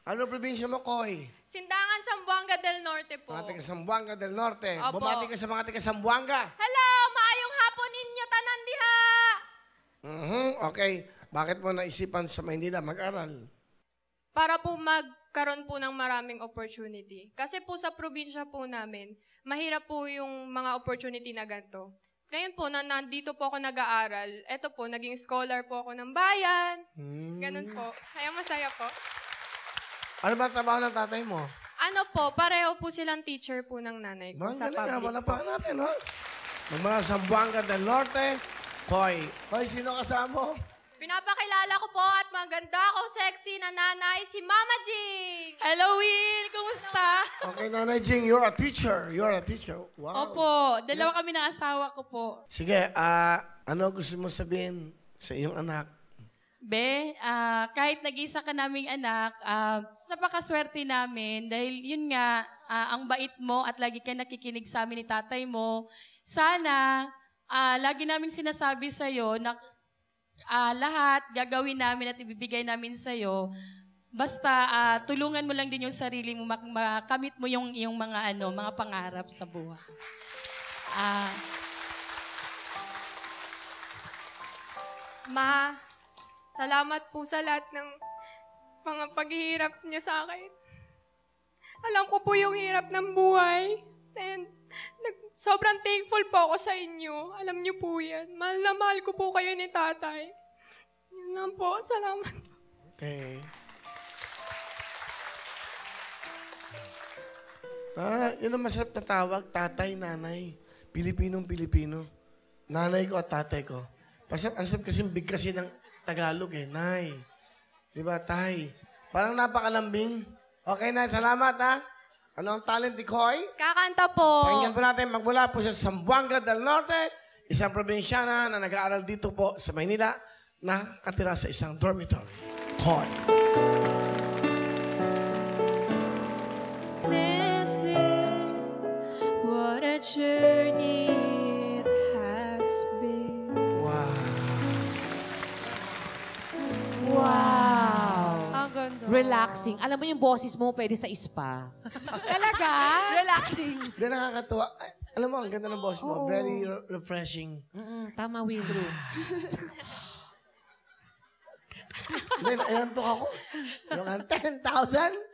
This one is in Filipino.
Ano probinsya mo, Koy? Sindangan, Zamboanga del Norte po. Mga taga Zamboanga del Norte. Opo. Bumati ka sa mga taga Zamboanga. Hello! Maayong hapon ninyo, tanan diha! Okay. Bakit mo naisipan sa Maynila mag-aral? Para po magkaroon po ng maraming opportunity. Kasi po sa probinsya po namin, mahirap po yung mga opportunity na ganito. Ngayon po, nandito po ako nag-aaral. Eto po, naging scholar po ako ng bayan. Ganun po. Kaya masaya po. Ano ba ang trabaho ng tatay mo? Ano po, pareho po silang teacher po ng nanay ko sa Galing nga, public wala po. pa natin, ha? Ng mga Zamboanga del Norte, Koy. Koy, sino kasama mo? Pinapakilala ko po at maganda ako, sexy na nanay, si Mama Jing! Hello, Will! Kumusta? Okay, Nanay Jing, you're a teacher. You're a teacher. Wow. Opo, dalawa kami ng asawa ko po. Sige, ano gusto mo sabihin sa iyong anak? Be, kahit nag-isa ka naming anak, napakaswerte namin dahil yun nga, ang bait mo at lagi ka nakikinig sa amin ni tatay mo. Sana, lagi naming sinasabi sa'yo na lahat gagawin namin at ibibigay namin sa'yo. Basta tulungan mo lang din yung sarili mo, makamit mo yung mga mga pangarap sa buhay. Ma, salamat po sa lahat ng mga paghihirap niyo sa akin. Alam ko po yung hirap ng buhay. And sobrang thankful po ako sa inyo. Alam niyo po yan. Mahal na mahal ko po kayo ni tatay. Yun lang po. Salamat. Okay. Yun ang masarap na tawag, tatay, nanay. Pilipinong-Pilipino. Nanay ko at tatay ko. Ang sarap kasi big kasi ng Tagalog eh, nay. Diba, tay? Parang napakalambing. Okay, nay, salamat ha. Ano ang talent ni Koy? Kakanta po. Pakinggan po natin magmula po sa Zamboanga del Norte, isang probinsyana na nag-aaral dito po sa Maynila na katira sa isang dormitory. Koy. This is what a journey it has been. Wow! Ang ganda. Relaxing. Alam mo yung boses mo pwede sa spa. Talaga? Relaxing. Hindi, nakakatuwa. Ay, alam mo, ang ganda ng boss mo. Very refreshing. Tama, Will. True. Then, ayan to ako. Yung 10,000.